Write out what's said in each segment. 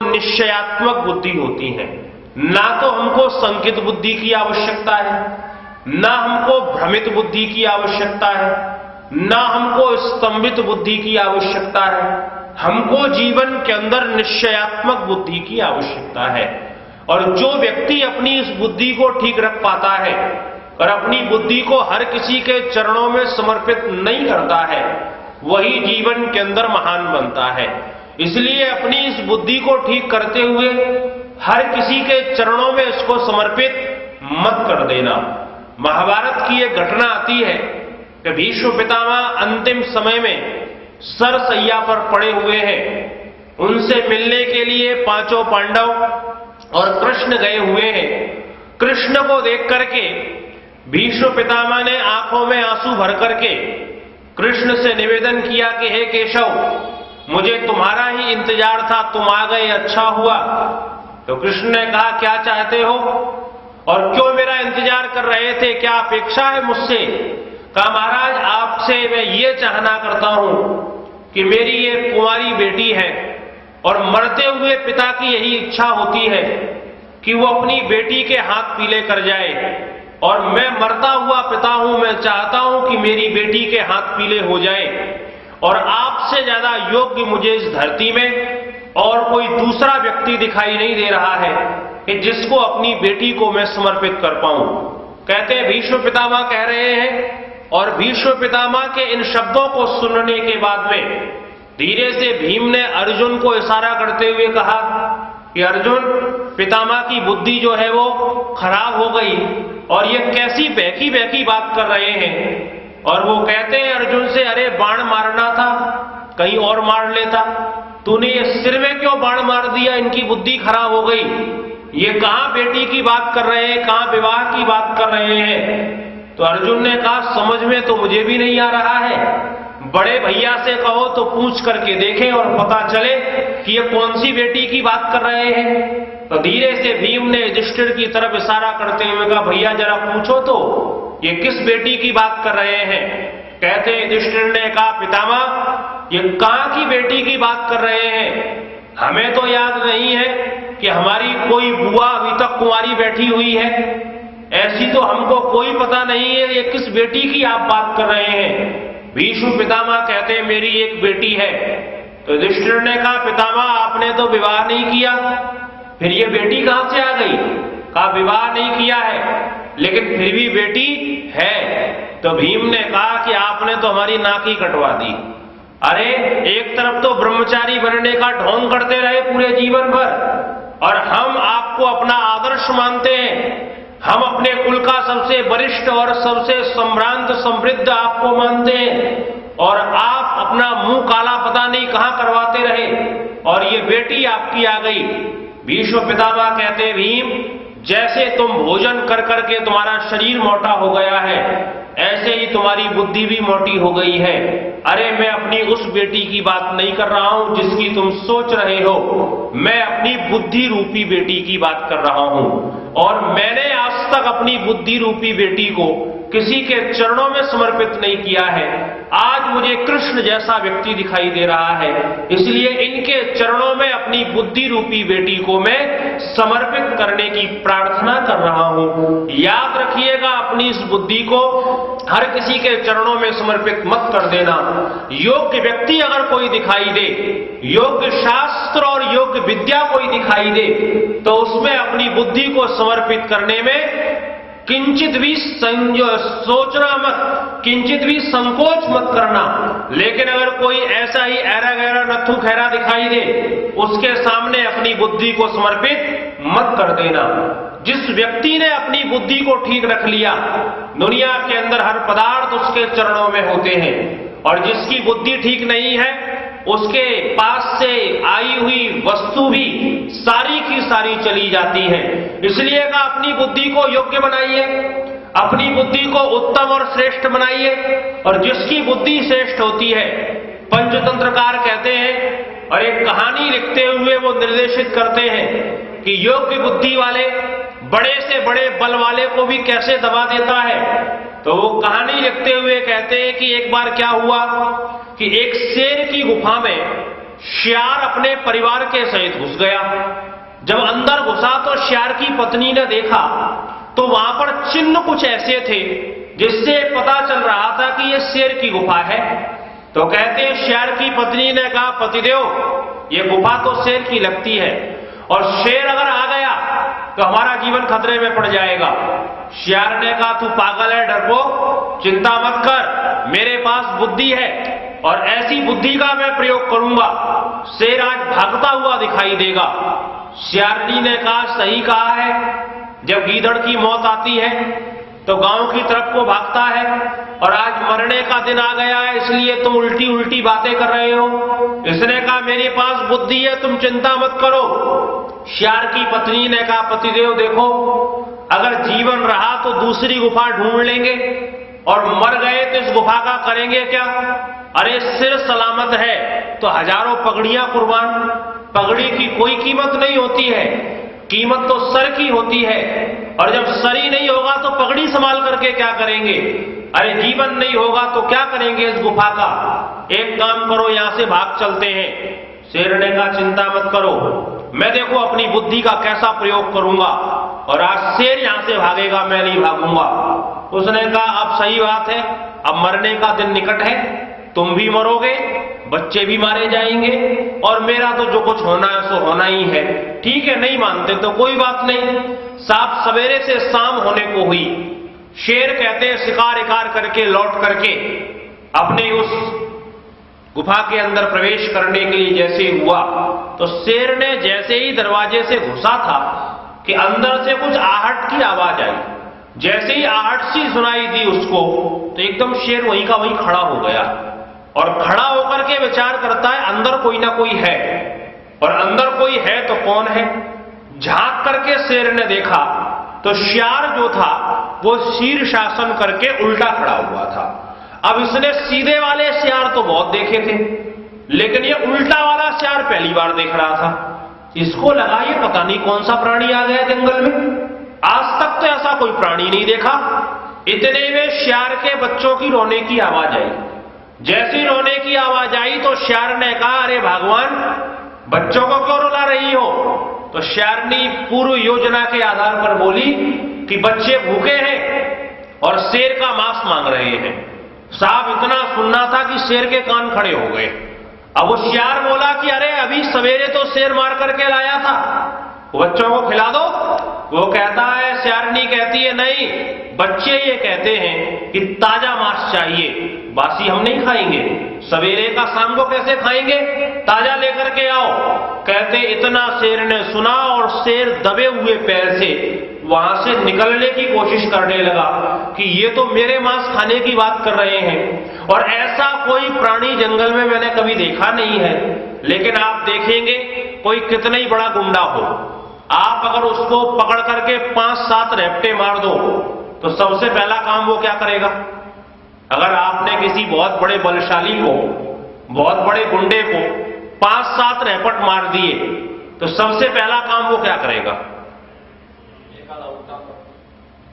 निश्चयात्मक बुद्धि होती है। ना तो हमको संकित बुद्धि की आवश्यकता है, ना हमको भ्रमित बुद्धि की आवश्यकता है, ना हमको स्तंभित बुद्धि की आवश्यकता है। हमको जीवन के अंदर निश्चयात्मक बुद्धि की आवश्यकता है। और जो व्यक्ति अपनी इस बुद्धि को ठीक रख पाता है और अपनी बुद्धि को हर किसी के चरणों में समर्पित नहीं करता है, वही जीवन के अंदर महान बनता है। इसलिए अपनी इस बुद्धि को ठीक करते हुए हर किसी के चरणों में इसको समर्पित मत कर देना। महाभारत की एक घटना आती है कि भीष्म पितामह अंतिम समय में सरसैया पर पड़े हुए हैं। उनसे मिलने के लिए पांचों पांडव और कृष्ण गए हुए हैं। कृष्ण को देख करके भीष्म पितामह ने आंखों में आंसू भर करके कृष्ण से निवेदन किया कि हे केशव, मुझे तुम्हारा ही इंतजार था, तुम आ गए, अच्छा हुआ। तो कृष्ण ने कहा, क्या चाहते हो और क्यों मेरा इंतजार कर रहे थे, क्या अपेक्षा है मुझसे? कहा, महाराज आपसे मैं ये चाहना करता हूं कि मेरी ये कुंवारी बेटी है और मरते हुए पिता की यही इच्छा होती है कि वो अपनी बेटी के हाथ पीले कर जाए, और मैं मरता हुआ पिता हूं, मैं चाहता हूं कि मेरी बेटी के हाथ पीले हो जाए। और आपसे ज्यादा योग्य मुझे इस धरती में और कोई दूसरा व्यक्ति दिखाई नहीं दे रहा है कि जिसको अपनी बेटी को मैं समर्पित कर पाऊं। कहते हैं भीष्म पितामह कह रहे हैं, और भीष्म पितामह के इन शब्दों को सुनने के बाद में धीरे से भीम ने अर्जुन को इशारा करते हुए कहा कि अर्जुन, पितामह की बुद्धि जो है वो खराब हो गई और ये कैसी बहकी बहकी बात कर रहे हैं। और वो कहते हैं अर्जुन से, अरे बाण मारना था, कहीं और मार लेता, तूने ये सिर में क्यों बाण मार दिया, इनकी बुद्धि खराब हो गई। ये कहां बेटी की बात कर रहे हैं, कहां विवाह की बात कर रहे हैं। तो अर्जुन ने कहा, समझ में तो मुझे भी नहीं आ रहा है, बड़े भैया से कहो तो पूछ करके देखें और पता चले कि ये कौन सी बेटी की बात कर रहे हैं। तो धीरे से भीम ने युधिष्ठिर की तरफ इशारा करते हुए कहा, भैया जरा पूछो तो ये किस बेटी की बात कर रहे हैं। कहते युधिष्ठिर ने कहा, पितामह ये कहां की बेटी की बात कर रहे हैं, हमें तो याद नहीं है कि हमारी कोई बुआ अभी तक कुंवारी बैठी हुई है, ऐसी तो हमको कोई पता नहीं है, ये किस बेटी की आप बात कर रहे हैं। भीष्म पितामह कहते हैं, मेरी एक बेटी है। तो युधिष्ठिर ने कहा, पितामह आपने तो विवाह नहीं किया, फिर ये बेटी कहां से आ गई? कहा, विवाह नहीं किया है लेकिन फिर भी बेटी है। तो भीम ने कहा कि आपने तो हमारी नाक ही कटवा दी। अरे एक तरफ तो ब्रह्मचारी बनने का ढोंग करते रहे पूरे जीवन भर, और हम आपको अपना आदर्श मानते हैं, हम अपने कुल का सबसे वरिष्ठ और सबसे सम्भ्रांत समृद्ध आपको मानते हैं, और आप अपना मुंह काला पता नहीं कहां करवाते रहे, और ये बेटी आपकी आ गई। भीष्म पितामह कहते, भीम जैसे तुम भोजन कर करके तुम्हारा शरीर मोटा हो गया है, ऐसे ही तुम्हारी बुद्धि भी मोटी हो गई है। अरे मैं अपनी उस बेटी की बात नहीं कर रहा हूं जिसकी तुम सोच रहे हो, मैं अपनी बुद्धि रूपी बेटी की बात कर रहा हूं। और मैंने आज तक अपनी बुद्धि रूपी बेटी को किसी के चरणों में समर्पित नहीं किया है। आज मुझे कृष्ण जैसा व्यक्ति दिखाई दे रहा है, इसलिए इनके चरणों में अपनी बुद्धि रूपी बेटी को मैं समर्पित करने की प्रार्थना कर रहा हूं। याद रखिएगा, अपनी इस बुद्धि को हर किसी के चरणों में समर्पित मत कर देना। योग्य व्यक्ति अगर कोई दिखाई दे, योग्य शास्त्र और योग्य विद्या कोई दिखाई दे, तो उसमें अपनी बुद्धि को समर्पित करने में किंचित भी सोचना मत, किंचित भी संकोच मत करना। लेकिन अगर कोई ऐसा ही ऐरा गैरा नत्थु खैरा दिखाई दे, उसके सामने अपनी बुद्धि को समर्पित मत कर देना। जिस व्यक्ति ने अपनी बुद्धि को ठीक रख लिया, दुनिया के अंदर हर पदार्थ उसके चरणों में होते हैं, और जिसकी बुद्धि ठीक नहीं है, उसके पास से आई हुई वस्तु भी सारी की सारी चली जाती है। इसलिए का अपनी बुद्धि को योग्य बनाइए, अपनी बुद्धि को उत्तम और श्रेष्ठ बनाइए। और जिसकी बुद्धि श्रेष्ठ होती है, पंचतंत्रकार कहते हैं और एक कहानी लिखते हुए वो निर्देशित करते हैं कि योग्य बुद्धि वाले बड़े से बड़े बल वाले को भी कैसे दबा देता है। तो वो कहानी लिखते हुए कहते हैं कि एक बार क्या हुआ कि एक शेर की गुफा में श्यार अपने परिवार के सहित घुस गया। जब अंदर घुसा तो श्यार की पत्नी ने देखा तो वहां पर चिन्ह कुछ ऐसे थे जिससे पता चल रहा था कि यह शेर की गुफा है। तो कहते श्यार की पत्नी ने कहा, पतिदेव ये गुफा तो शेर की लगती है और शेर अगर आ गया तो हमारा जीवन खतरे में पड़ जाएगा। श्यार ने कहा, तू पागल है डरपोक, चिंता मत कर, मेरे पास बुद्धि है और ऐसी बुद्धि का मैं प्रयोग करूंगा, शेर आज भागता हुआ दिखाई देगा। श्यारनी ने कहा, सही कहा है, जब गीदड़ की मौत आती है तो गांव की तरफ को भागता है और आज मरने का दिन आ गया है इसलिए तुम उल्टी उल्टी बातें कर रहे हो। इसने कहा, मेरे पास बुद्धि है, तुम चिंता मत करो। श्यार की पत्नी ने कहा, पतिदेव देखो, अगर जीवन रहा तो दूसरी गुफा ढूंढ लेंगे और मर गए तो इस गुफा का करेंगे क्या? अरे सिर सलामत है तो हजारों पगड़ियां कुर्बान, पगड़ी की कोई कीमत नहीं होती है, कीमत तो सर की होती है और जब सर ही नहीं होगा तो पगड़ी संभाल करके क्या करेंगे? अरे जीवन नहीं होगा तो क्या करेंगे इस गुफा का? एक काम करो, यहां से भाग चलते हैं। शेर ने कहा, चिंता मत करो, मैं देखो अपनी बुद्धि का कैसा प्रयोग करूंगा और आज शेर यहां से भागेगा, मैं नहीं भागूंगा। उसने कहा, अब सही बात है, अब मरने का दिन निकट है, तुम भी मरोगे, बच्चे भी मारे जाएंगे और मेरा तो जो कुछ होना है सो होना ही है। ठीक है, नहीं मानते तो कोई बात नहीं। साफ सवेरे से शाम होने को हुई। शेर कहते हैं शिकार इकार करके लौट करके अपने उस गुफा के अंदर प्रवेश करने के लिए जैसे हुआ तो शेर ने जैसे ही दरवाजे से घुसा था कि अंदर से कुछ आहट की आवाज आई। जैसे ही आहट सी सुनाई दी उसको तो एकदम शेर वहीं का वहीं खड़ा हो गया और खड़ा होकर के विचार करता है अंदर कोई ना कोई है और अंदर कोई है तो कौन है? झांक करके शेर ने देखा तो श्यार जो था वो शीर्षासन करके उल्टा खड़ा हुआ था। अब इसने सीधे वाले श्यार तो बहुत देखे थे लेकिन ये उल्टा वाला श्यार पहली बार देख रहा था। इसको लगा ये पता नहीं कौन सा प्राणी आ गया जंगल में, आज तक तो ऐसा कोई प्राणी नहीं देखा। इतने में श्यार के बच्चों की रोने की आवाज आई। जैसी रोने की आवाज आई तो श्यार ने कहा, अरे भगवान, बच्चों को क्यों रुला रही हो? तो श्यारनी पूर्व योजना के आधार पर बोली कि बच्चे भूखे हैं और शेर का मांस मांग रहे हैं। साहब इतना सुनना था कि शेर के कान खड़े हो गए। अब वो श्यार बोला कि अरे अभी सवेरे तो शेर मार करके लाया था, बच्चों को खिला दो। वो कहता है, श्यारनी कहती है, नहीं, बच्चे ये कहते हैं कि ताजा मांस चाहिए, बासी हम नहीं खाएंगे, सवेरे का शाम को कैसे खाएंगे, ताजा लेकर के आओ। कहते इतना शेर ने सुना और शेर दबे हुए पैर से वहां से निकलने की कोशिश करने लगा कि ये तो मेरे मांस खाने की बात कर रहे हैं और ऐसा कोई प्राणी जंगल में मैंने कभी देखा नहीं है। लेकिन आप देखेंगे कोई कितना ही बड़ा गुंडा हो, आप अगर उसको पकड़ करके 5-7 रैपटे मार दो तो सबसे पहला काम वो क्या करेगा? अगर आपने किसी बहुत बड़े बलशाली को, बहुत बड़े गुंडे को 5-7 रैपट मार दिए तो सबसे पहला काम वो क्या करेगा?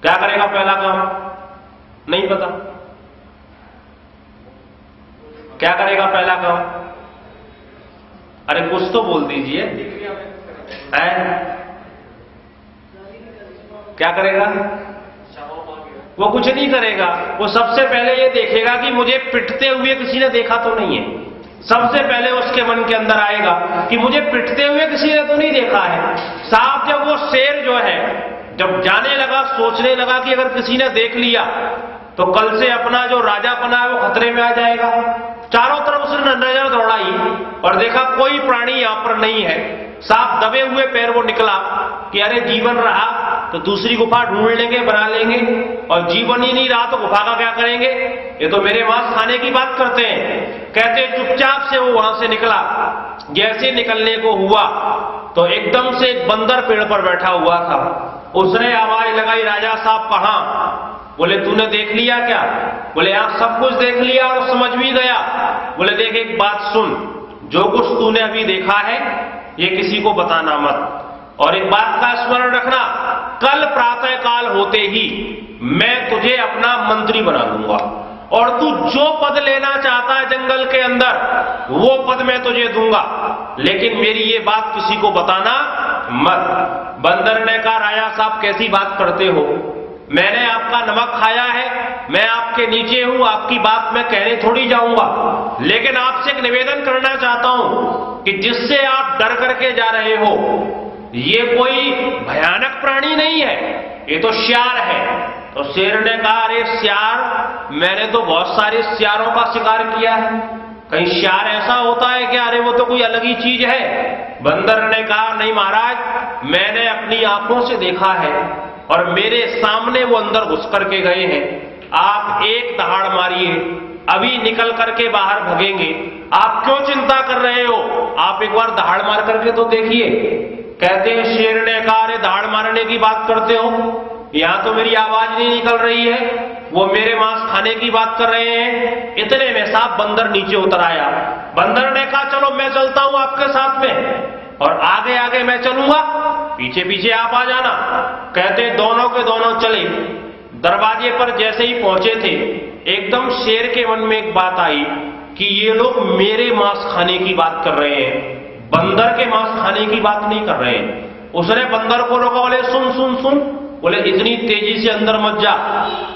क्या करेगा पहला काम? नहीं पता। क्या करेगा पहला काम? अरे कुछ तो बोल दीजिए। क्या करेगा? वो कुछ नहीं करेगा। वो सबसे पहले ये देखेगा कि मुझे पिटते हुए किसी ने देखा तो नहीं है। सबसे पहले उसके मन के अंदर आएगा कि मुझे पिटते हुए किसी ने तो नहीं देखा है। साहब जब वो शेर जो है जब जाने लगा, सोचने लगा कि अगर किसी ने देख लिया तो कल से अपना जो राजापना है वो खतरे में आ जाएगा। चारों तरफ उसने नजर दौड़ाई और देखा कोई प्राणी यहां पर नहीं है। साफ दबे हुए पैर वो निकला कि अरे जीवन रहा तो दूसरी गुफा ढूंढ लेंगे, बना लेंगे, और जीवन ही नहीं रहा तो गुफा का क्या करेंगे? ये तो मेरे मांस खाने की बात करते हैं। कहते चुपचाप से वो वहां से निकला। जैसे निकलने को हुआ तो एकदम से एक बंदर पेड़ पर बैठा हुआ था। उसने आवाज लगाई, राजा साहब कहां? बोले तूने देख लिया क्या? बोले आप सब कुछ देख लिया और समझ भी गया। बोले देख एक बात सुन, जो कुछ तूने अभी देखा है ये किसी को बताना मत, और एक बात का स्मरण रखना, कल प्रातः काल होते ही मैं तुझे अपना मंत्री बना दूंगा और तू जो पद लेना चाहता है जंगल के अंदर वो पद मैं तुझे दूंगा, लेकिन मेरी ये बात किसी को बताना मत। बंदर ने कहा, राजा साहब कैसी बात करते हो, मैंने आपका नमक खाया है, मैं आपके नीचे हूं, आपकी बात मैं कहने थोड़ी जाऊंगा, लेकिन आपसे एक निवेदन करना चाहता हूं कि जिससे आप डर करके जा रहे हो ये कोई भयानक प्राणी नहीं है, ये तो सियार है। तो शेर ने कहा, अरे सियार, मैंने तो बहुत सारे सियारों का शिकार किया है, कहीं सियार ऐसा होता है कि अरे वो तो कोई अलग ही चीज है। बंदर ने कहा, नहीं महाराज, मैंने अपनी आंखों से देखा है और मेरे सामने वो अंदर घुस करके गए हैं। आप एक दहाड़ मारिए, अभी निकल करके बाहर भगेंगे। आप क्यों चिंता कर रहे हो, आप एक बार दहाड़ मार करके तो देखिए। कहते हैं शेर ने कहा, अरे दहाड़ मारने की बात करते हो, यहां तो मेरी आवाज नहीं निकल रही है, वो मेरे मांस खाने की बात कर रहे हैं। इतने में साहब बंदर नीचे उतर आया। बंदर ने कहा, चलो मैं चलता हूं आपके साथ में, और आगे आगे मैं चलूंगा, पीछे पीछे आप आ जाना। कहते दोनों के दोनों चले। दरवाजे पर जैसे ही पहुंचे थे, एकदम शेर के मन में एक बात आई कि ये लोग मेरे मांस खाने की बात कर रहे हैं, बंदर के मांस खाने की बात नहीं कर रहे हैं। उसने बंदर को रोका, बोले सुन सुन सुन, बोले इतनी तेजी से अंदर मत जा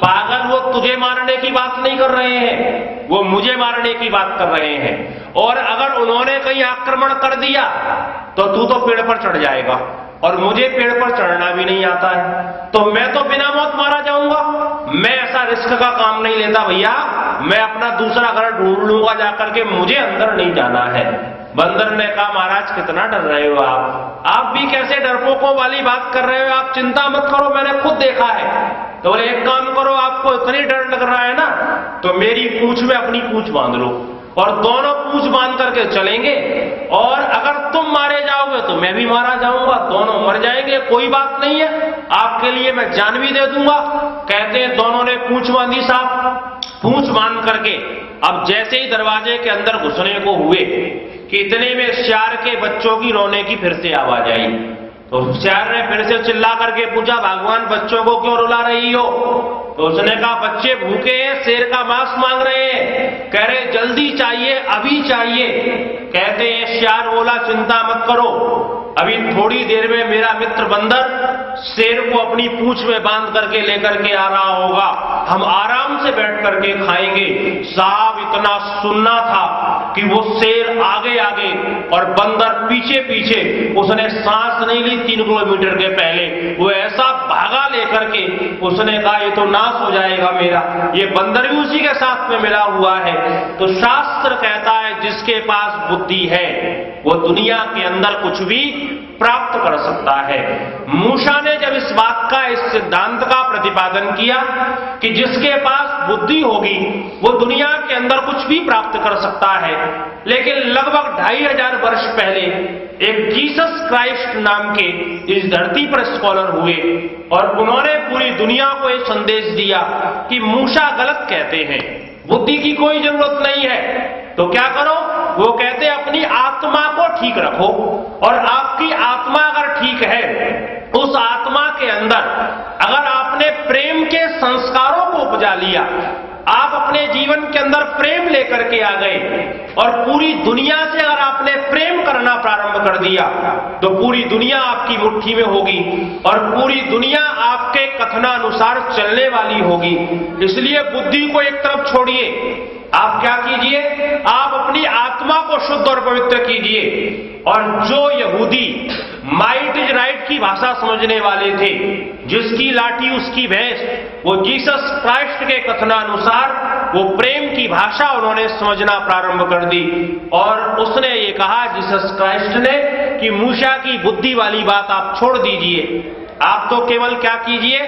पागल, वो तुझे मारने की बात नहीं कर रहे हैं, वो मुझे मारने की बात कर रहे हैं, और अगर उन्होंने कहीं आक्रमण कर दिया तो तू तो पेड़ पर चढ़ जाएगा, और मुझे पेड़ पर चढ़ना भी नहीं आता है, तो मैं तो बिना मौत मारा जाऊंगा। मैं ऐसा रिस्क का काम नहीं लेता भैया, मैं अपना दूसरा घर ढूंढ लूंगा जाकर के, मुझे अंदर नहीं जाना है। बंदर ने कहा, महाराज कितना डर रहे हो आप भी कैसे डरपोकों वाली बात कर रहे हो, आप चिंता मत करो, मैंने खुद देखा है। तो बोले एक काम करो, आपको इतनी डर लग रहा है ना, तो मेरी पूंछ में अपनी पूंछ बांध लो, और दोनों पूंछ बांध करके चलेंगे, और अगर तुम मारे जाओगे तो मैं भी मारा जाऊंगा, दोनों मर जाएंगे, कोई बात नहीं है, आपके लिए मैं जान भी दे दूंगा। कहते हैं दोनों ने पूंछ बांधी साहब। पूंछ बांध करके अब जैसे ही दरवाजे के अंदर घुसने को हुए कि इतने में सियार के बच्चों की रोने की फिर से आवाज आई। तो सियार ने फिर से चिल्ला करके पूछा, भगवान बच्चों को क्यों रुला रही हो? तो उसने कहा, बच्चे भूखे हैं, शेर का मांस मांग रहे हैं, कह रहे जल्दी चाहिए, अभी चाहिए। कहते हैं सियार बोला, चिंता मत करो, अभी थोड़ी देर में मेरा मित्र बंदर शेर को अपनी पूंछ में बांध करके लेकर के आ रहा होगा, हम आराम से बैठ करके खाएंगे। साहब इतना सुनना था कि वो शेर आगे आगे और बंदर पीछे पीछे, उसने सांस नहीं ली 3 किलोमीटर के पहले, वो ऐसा भागा लेकर के, उसने कहा ये तो नाश हो जाएगा मेरा, ये बंदर भी उसी के साथ में मिला हुआ है। तो शास्त्र कहता है जिसके पास बुद्धि है वो दुनिया के अंदर कुछ भी प्राप्त कर सकता है। मूसा ने जब इस बात का, इस सिद्धांत का प्रतिपादन किया कि जिसके पास बुद्धि होगी वो दुनिया के अंदर कुछ भी प्राप्त कर सकता है, लेकिन लगभग 2500 वर्ष पहले एक जीसस क्राइस्ट नाम के इस धरती पर स्कॉलर हुए और उन्होंने पूरी दुनिया को एक संदेश दिया कि मूसा गलत कहते हैं, बुद्धि की कोई जरूरत नहीं है, तो क्या करो? वो कहते अपनी आत्मा को ठीक रखो, और आपकी आत्मा अगर ठीक है, उस आत्मा के अंदर अगर आपने प्रेम के संस्कारों को उपजा लिया, आप अपने जीवन के अंदर प्रेम लेकर के आ गए और पूरी दुनिया से अगर आपने प्रेम करना प्रारंभ कर दिया तो पूरी दुनिया आपकी मुट्ठी में होगी और पूरी दुनिया आपके कथनानुसार चलने वाली होगी। इसलिए बुद्धि को एक तरफ छोड़िए, आप क्या कीजिए, आप अपनी आत्मा को शुद्ध और पवित्र कीजिए। और जो यहूदी माइट इज राइट की भाषा समझने वाले थे, जिसकी लाठी उसकी भैंस, वो जीसस क्राइस्ट के कथनानुसार वो प्रेम की भाषा उन्होंने समझना प्रारंभ कर दी और उसने ये कहा, जीसस क्राइस्ट ने, कि मूसा की बुद्धि वाली बात आप छोड़ दीजिए, आप तो केवल क्या कीजिए,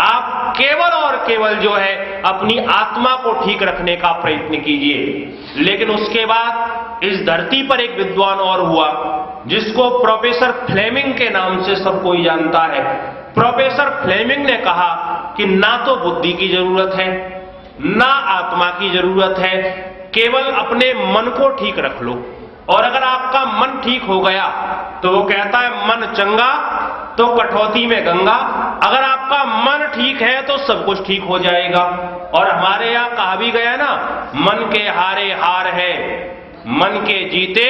आप केवल और केवल जो है अपनी आत्मा को ठीक रखने का प्रयत्न कीजिए। लेकिन उसके बाद इस धरती पर एक विद्वान और हुआ जिसको प्रोफेसर फ्लेमिंग के नाम से सब कोई जानता है। प्रोफेसर फ्लेमिंग ने कहा कि ना तो बुद्धि की जरूरत है, ना आत्मा की जरूरत है, केवल अपने मन को ठीक रख लो। और अगर आपका मन ठीक हो गया तो वो कहता है मन चंगा तो कठौती में गंगा। अगर आपका मन ठीक है तो सब कुछ ठीक हो जाएगा। और हमारे यहां कहा भी गया ना, मन के हारे हार है, मन के जीते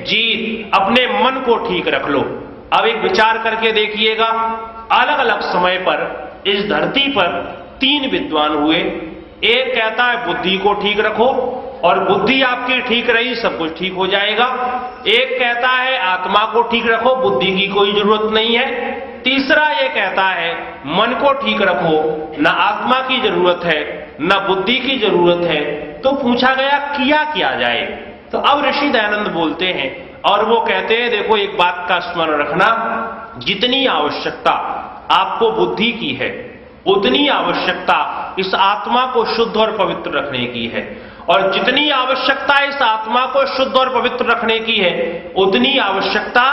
जीत। अपने मन को ठीक रख लो। अब एक विचार करके देखिएगा, अलग अलग समय पर इस धरती पर 3 विद्वान हुए। एक कहता है बुद्धि को ठीक रखो और बुद्धि आपकी ठीक रही सब कुछ ठीक हो जाएगा। एक कहता है आत्मा को ठीक रखो, बुद्धि की कोई जरूरत नहीं है। तीसरा ये कहता है मन को ठीक रखो, न आत्मा की जरूरत है न बुद्धि की जरूरत है। तो पूछा गया किया क्या जाए। तो अब ऋषि दयानंद बोलते हैं और वो कहते हैं देखो एक बात का स्मरण रखना, जितनी आवश्यकता आपको बुद्धि की है उतनी आवश्यकता इस आत्मा को शुद्ध और पवित्र रखने की है, और जितनी आवश्यकता इस आत्मा को शुद्ध और पवित्र रखने की है उतनी आवश्यकता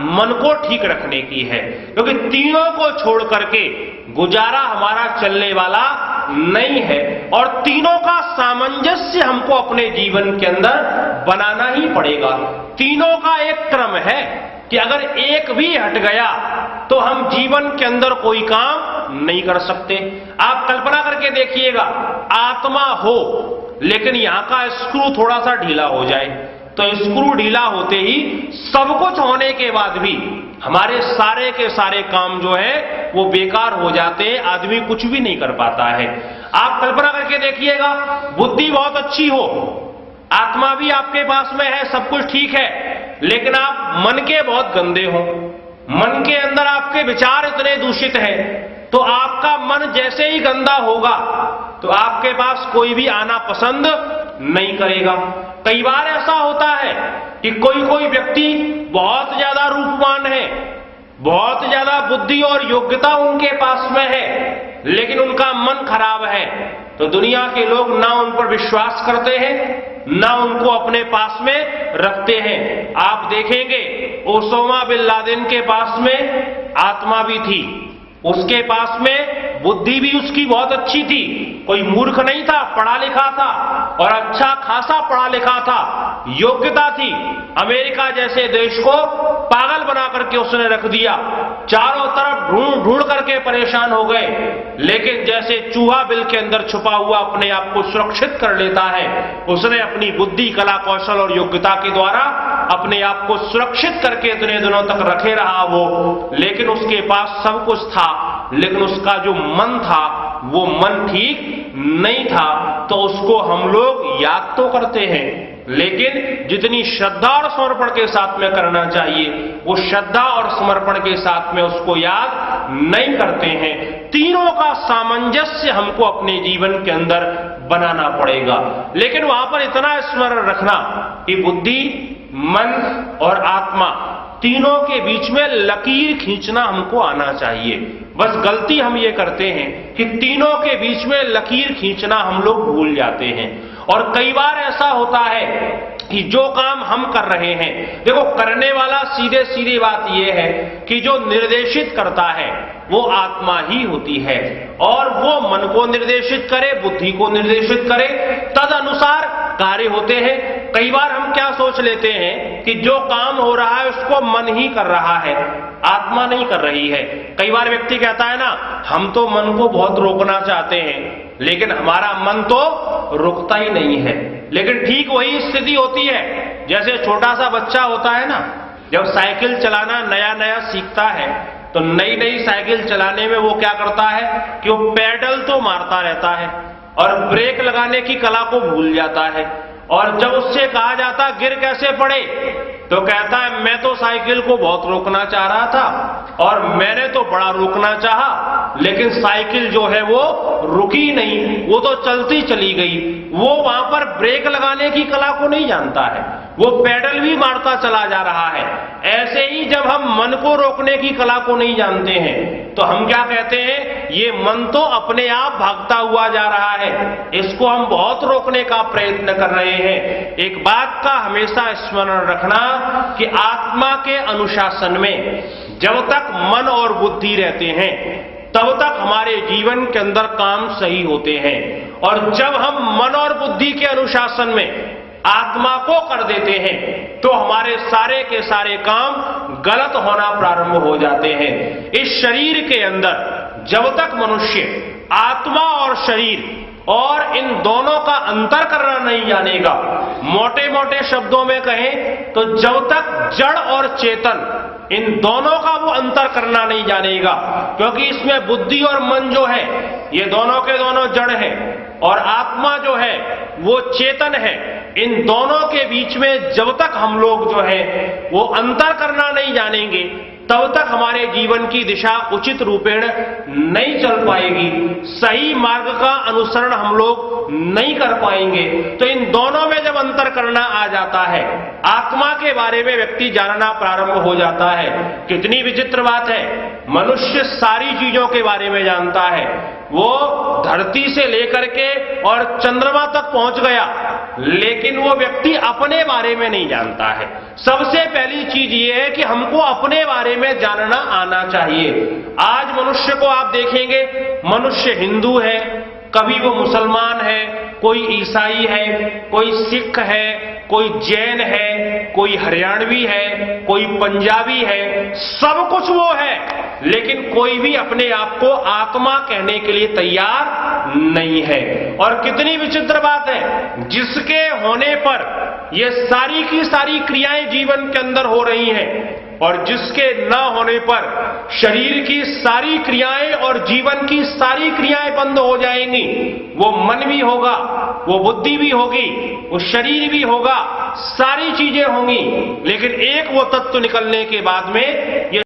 मन को ठीक रखने की है। क्योंकि तीनों को छोड़ करके गुजारा हमारा चलने वाला नहीं है, और तीनों का सामंजस्य हमको अपने जीवन के अंदर बनाना ही पड़ेगा। तीनों का एक क्रम है कि अगर एक भी हट गया तो हम जीवन के अंदर कोई काम नहीं कर सकते। आप कल्पना करके देखिएगा, आत्मा हो लेकिन यहां का स्क्रू थोड़ा सा ढीला हो जाए, तो स्क्रू ढीला होते ही सब कुछ होने के बाद भी हमारे सारे के सारे काम जो है वो बेकार हो जाते हैं, आदमी कुछ भी नहीं कर पाता है। आप कल्पना करके देखिएगा, बुद्धि बहुत अच्छी हो, आत्मा भी आपके पास में है, सब कुछ ठीक है, लेकिन आप मन के बहुत गंदे हो, मन के अंदर आपके विचार इतने दूषित हैं, तो आपका मन जैसे ही गंदा होगा तो आपके पास कोई भी आना पसंद नहीं करेगा। कई बार ऐसा होता है कि कोई व्यक्ति बहुत ज्यादा रूपवान है, बहुत ज्यादा बुद्धि और योग्यता उनके पास में है, लेकिन उनका मन खराब है, तो दुनिया के लोग ना उन पर विश्वास करते हैं ना उनको अपने पास में रखते हैं। आप देखेंगे ओसामा बिन लादेन के पास में आत्मा भी थी, उसके पास में बुद्धि भी उसकी बहुत अच्छी थी, कोई मूर्ख नहीं था, पढ़ा लिखा था और अच्छा खासा पढ़ा लिखा था, योग्यता थी। अमेरिका जैसे देश को पागल बना करके उसने रख दिया, चारों तरफ ढूंढ करके परेशान हो गए, लेकिन जैसे चूहा बिल के अंदर छुपा हुआ अपने आप को सुरक्षित कर लेता है, उसने अपनी बुद्धि कला कौशल और योग्यता के द्वारा अपने आप को सुरक्षित करके इतने दिनों तक रखे रहा वो। लेकिन उसके पास सब कुछ था, लेकिन उसका जो मन था वो मन ठीक नहीं था, तो उसको हम लोग याद तो करते हैं, लेकिन जितनी श्रद्धा और समर्पण के साथ में करना चाहिए वो श्रद्धा और समर्पण के साथ में उसको याद नहीं करते हैं। तीनों का सामंजस्य हमको अपने जीवन के अंदर बनाना पड़ेगा। लेकिन वहां पर इतना स्मरण रखना कि बुद्धि, मन और आत्मा तीनों के बीच में लकीर खींचना हमको आना चाहिए। बस गलती हम ये करते हैं कि तीनों के बीच में लकीर खींचना हम लोग भूल जाते हैं। और कई बार ऐसा होता है कि जो काम हम कर रहे हैं, देखो करने वाला सीधे सीधी बात यह है कि जो निर्देशित करता है वो आत्मा ही होती है, और वो मन को निर्देशित करे, बुद्धि को निर्देशित करे, तद अनुसार कार्य होते हैं। कई बार हम क्या सोच लेते हैं कि जो काम हो रहा है उसको मन ही कर रहा है, आत्मा नहीं कर रही है। कई बार व्यक्ति कहता है ना, हम तो मन को बहुत रोकना चाहते हैं लेकिन हमारा मन तो रुकता ही नहीं है। लेकिन ठीक वही स्थिति होती है जैसे छोटा सा बच्चा होता है ना, जब साइकिल चलाना नया नया सीखता है तो नई नई साइकिल चलाने में वो क्या करता है कि वो पेडल तो मारता रहता है और ब्रेक लगाने की कला को भूल जाता है। और जब उससे कहा जाता गिर कैसे पड़े तो कहता है मैं तो साइकिल को बहुत रोकना चाह रहा था और मैंने तो बड़ा रोकना चाहा, लेकिन साइकिल जो है वो रुकी नहीं, वो तो चलती चली गई। वो वहां पर ब्रेक लगाने की कला को नहीं जानता है, वो पेडल भी मारता चला जा रहा है। ऐसे ही जब हम मन को रोकने की कला को नहीं जानते हैं तो हम क्या कहते हैं, ये मन तो अपने आप भागता हुआ जा रहा है, इसको हम बहुत रोकने का प्रयत्न कर रहे हैं। एक बात का हमेशा स्मरण रखना कि आत्मा के अनुशासन में जब तक मन और बुद्धि रहते हैं तब तक हमारे जीवन के अंदर काम सही होते हैं, और जब हम मन और बुद्धि के अनुशासन में आत्मा को कर देते हैं तो हमारे सारे के सारे काम गलत होना प्रारंभ हो जाते हैं। इस शरीर के अंदर जब तक मनुष्य आत्मा और शरीर और इन दोनों का अंतर करना नहीं जानेगा, मोटे मोटे शब्दों में कहें तो जब तक जड़ और चेतन इन दोनों का वो अंतर करना नहीं जानेगा, क्योंकि इसमें बुद्धि और मन जो है ये दोनों के दोनों जड़ है और आत्मा जो है वो चेतन है। इन दोनों के बीच में जब तक हम लोग जो है वो अंतर करना नहीं जानेंगे तब तक हमारे जीवन की दिशा उचित रूपेण नहीं चल पाएगी, सही मार्ग का अनुसरण हम लोग नहीं कर पाएंगे। तो इन दोनों में जब अंतर करना आ जाता है, आत्मा के बारे में व्यक्ति जानना प्रारंभ हो जाता है। कितनी विचित्र बात है, मनुष्य सारी चीजों के बारे में जानता है, वो धरती से लेकर के और चंद्रमा तक पहुंच गया, लेकिन वो व्यक्ति अपने बारे में नहीं जानता है। सबसे पहली चीज ये है कि हमको अपने बारे में जानना आना चाहिए। आज मनुष्य को आप देखेंगे, मनुष्य हिंदू है, कभी वो मुसलमान है, कोई ईसाई है, कोई सिख है, कोई जैन है, कोई हरियाणवी है, कोई पंजाबी है, सब कुछ वो है, लेकिन कोई भी अपने आप को आत्मा कहने के लिए तैयार नहीं है। और कितनी विचित्र बात है, जिसके होने पर ये सारी की सारी क्रियाएं जीवन के अंदर हो रही हैं और जिसके न होने पर शरीर की सारी क्रियाएं और जीवन की सारी क्रियाएं बंद हो जाएंगी। वो मन भी होगा, वो बुद्धि भी होगी, वो शरीर भी होगा, सारी चीजें होंगी, लेकिन एक वो तत्व निकलने के बाद में ये